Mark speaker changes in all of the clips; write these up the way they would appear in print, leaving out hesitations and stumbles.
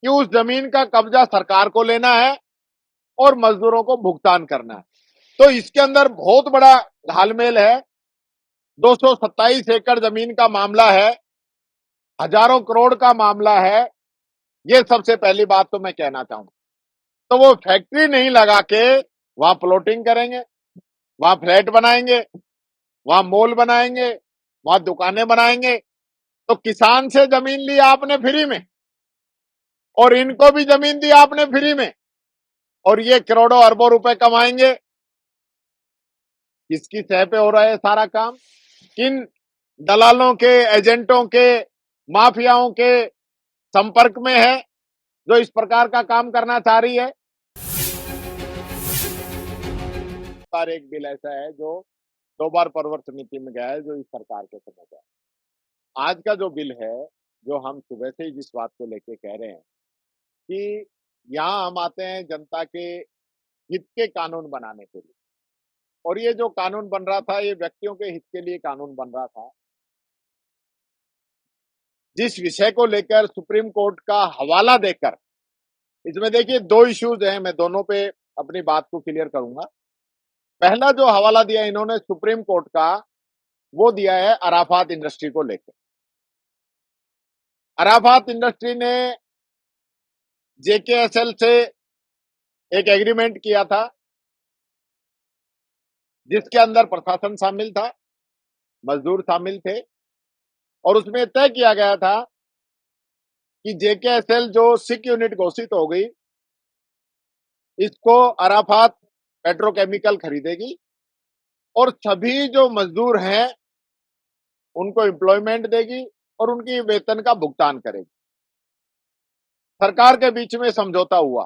Speaker 1: कि उस जमीन का कब्जा सरकार को लेना है और मजदूरों को भुगतान करना है। तो इसके अंदर बहुत बड़ा घालमेल है। 227 एकड़ जमीन का मामला है, हजारों करोड़ का मामला है। ये सबसे पहली बात तो मैं कहना चाहूंगा। तो वो फैक्ट्री नहीं लगा के वहां प्लॉटिंग करेंगे, वहां फ्लैट बनाएंगे, वहां मॉल बनाएंगे, वहां दुकानें बनाएंगे। तो किसान से जमीन ली आपने फ्री में और इनको भी जमीन दी आपने फ्री में, और ये करोड़ों अरबों रुपए कमाएंगे। किसकी सह पे हो रहा है सारा काम? किन दलालों के, एजेंटों के, माफियाओं के संपर्क में है जो इस प्रकार का काम करना चाह रही है? पर एक बिल ऐसा है जो 2 बार प्रवर्तन नीति में गया है, जो इस सरकार के समय गया। आज का जो बिल है, जो हम सुबह से ही जिस बात को लेके कह रहे हैं कि यहाँ हम आते हैं जनता के हित के कानून बनाने के लिए, और ये जो कानून बन रहा था, ये व्यक्तियों के हित के लिए कानून बन रहा था। जिस विषय को लेकर सुप्रीम कोर्ट का हवाला देकर, इसमें देखिए 2 इश्यूज हैं, मैं दोनों पे अपनी बात को क्लियर करूंगा। पहला जो हवाला दिया इन्होंने सुप्रीम कोर्ट का, वो दिया है अराफात इंडस्ट्री को लेकर। अराफात इंडस्ट्री ने जेकेएसएल से एक एग्रीमेंट किया था, जिसके अंदर प्रशासन शामिल था, मजदूर शामिल थे, और उसमें तय किया गया था कि जेकेएसएल जो सिक यूनिट घोषित हो गई, इसको अराफात पेट्रोकेमिकल खरीदेगी और सभी जो मजदूर हैं उनको एम्प्लॉयमेंट देगी और उनकी वेतन का भुगतान करेगी। सरकार के बीच में समझौता हुआ,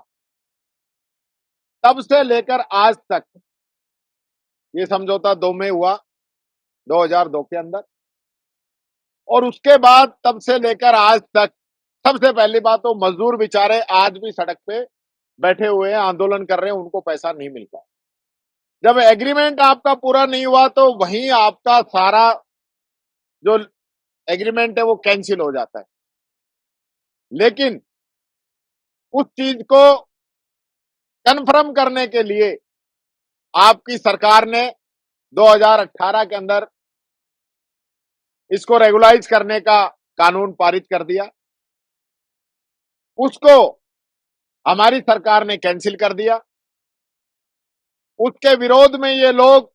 Speaker 1: तब से लेकर आज तक ये समझौता 2 में हुआ, 2002 के अंदर, और उसके बाद तब से लेकर आज तक सबसे पहली बात तो मजदूर बेचारे आज भी सड़क पे बैठे हुए हैं, आंदोलन कर रहे हैं, उनको पैसा नहीं मिलता। जब एग्रीमेंट आपका पूरा नहीं हुआ तो वहीं आपका सारा जो एग्रीमेंट है वो कैंसिल हो जाता है। लेकिन उस चीज को कन्फर्म करने के लिए आपकी सरकार ने 2018 के अंदर इसको रेगुलाइज करने का कानून पारित कर दिया। उसको हमारी सरकार ने कैंसिल कर दिया। उसके विरोध में ये लोग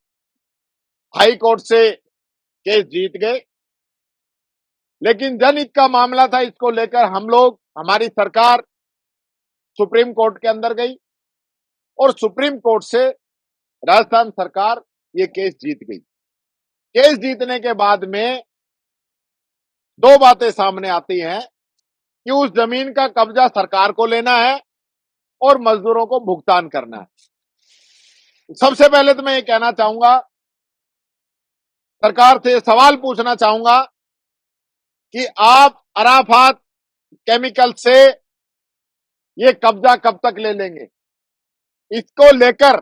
Speaker 1: हाई कोर्ट से केस जीत गए। लेकिन जनहित का मामला था, इसको लेकर हम लोग, हमारी सरकार सुप्रीम कोर्ट के अंदर गई और सुप्रीम कोर्ट से राजस्थान सरकार ये केस जीत गई। केस जीतने के बाद में 2 बातें सामने आती हैं कि उस जमीन का कब्जा सरकार को लेना है और मजदूरों को भुगतान करना है। सबसे पहले तो मैं ये कहना चाहूंगा, सरकार से सवाल पूछना चाहूंगा कि आप अराफात केमिकल से ये कब्जा कब तक ले लेंगे? इसको लेकर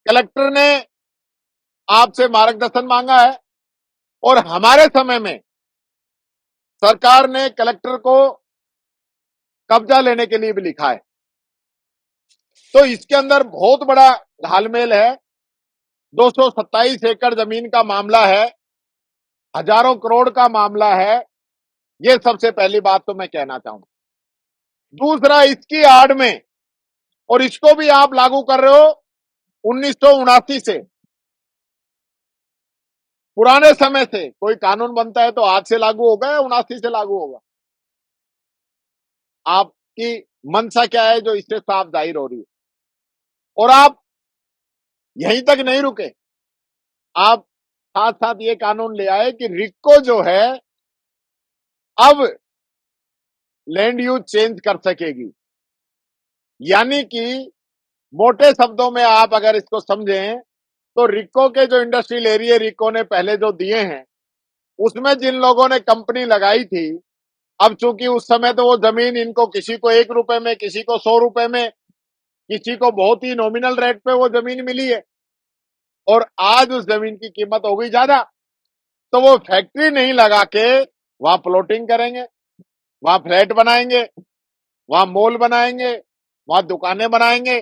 Speaker 1: कलेक्टर ने आपसे मार्गदर्शन मांगा है और हमारे समय में सरकार ने कलेक्टर को कब्जा लेने के लिए भी लिखा है। तो इसके अंदर बहुत बड़ा घालमेल है। 227 एकड़ जमीन का मामला है, हजारों करोड़ का मामला है। ये सबसे पहली बात तो मैं कहना चाहूंगा। दूसरा, इसकी आड़ में, और इसको भी आप लागू कर रहे हो 1979 से, पुराने समय से कोई कानून बनता है तो आज से लागू होगा या 79 से लागू होगा? आपकी मंशा क्या है जो इससे साफ जाहिर हो रही है। और आप यहीं तक नहीं रुके, आप साथ साथ ये कानून ले आए कि रिको जो है अब लैंड यूज चेंज कर सकेगी। यानी कि मोटे शब्दों में आप अगर इसको समझें तो रिको के जो इंडस्ट्रियल एरिया रिको ने पहले जो दिए हैं, उसमें जिन लोगों ने कंपनी लगाई थी, अब चूंकि उस समय तो वो जमीन इनको किसी को 1 रुपए में, किसी को 100 रुपए में, किसी को बहुत ही नॉमिनल रेट पे वो जमीन मिली है, और आज उस जमीन की कीमत हो गई ज्यादा। तो वो फैक्ट्री नहीं लगा के वहां प्लॉटिंग करेंगे, वहां फ्लैट बनाएंगे, वहां मॉल बनाएंगे, वहां दुकानें बनाएंगे।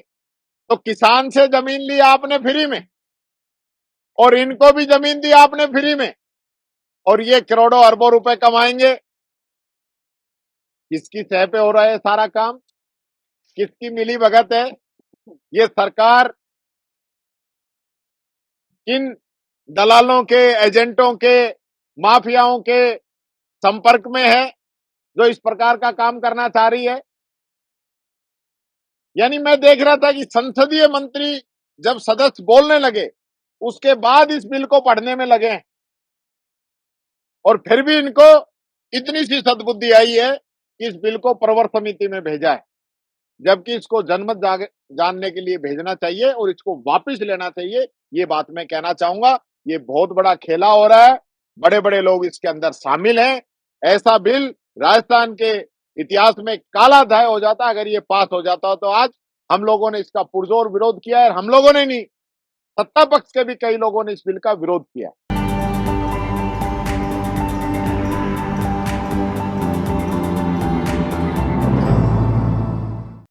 Speaker 1: तो किसान से जमीन ली आपने फ्री में और इनको भी जमीन दी आपने फ्री में, और ये करोड़ों अरबों रुपए कमाएंगे। किसकी सह पे हो रहा है सारा काम? किसकी मिली भगत है? ये सरकार किन दलालों के, एजेंटों के, माफियाओं के संपर्क में है जो इस प्रकार का काम करना चाह रही है? यानी मैं देख रहा था कि संसदीय मंत्री जब सदस्य बोलने लगे उसके बाद इस बिल को पढ़ने में लगे हैं, और फिर भी इनको इतनी सी सद्बुद्धि आई है कि इस बिल को प्रवर समिति में भेजा है, जबकि इसको जनमत जानने के लिए भेजना चाहिए और इसको वापस लेना चाहिए। ये बात मैं कहना चाहूंगा। ये बहुत बड़ा खेला हो रहा है, बड़े बड़े लोग इसके अंदर शामिल हैं। ऐसा बिल राजस्थान के इतिहास में काला अध्याय हो जाता अगर ये पास हो जाता। तो आज हम लोगों ने इसका पुरजोर विरोध किया है, और हम लोगों ने नहीं, सत्ता पक्ष के भी कई लोगों ने इस बिल का विरोध किया।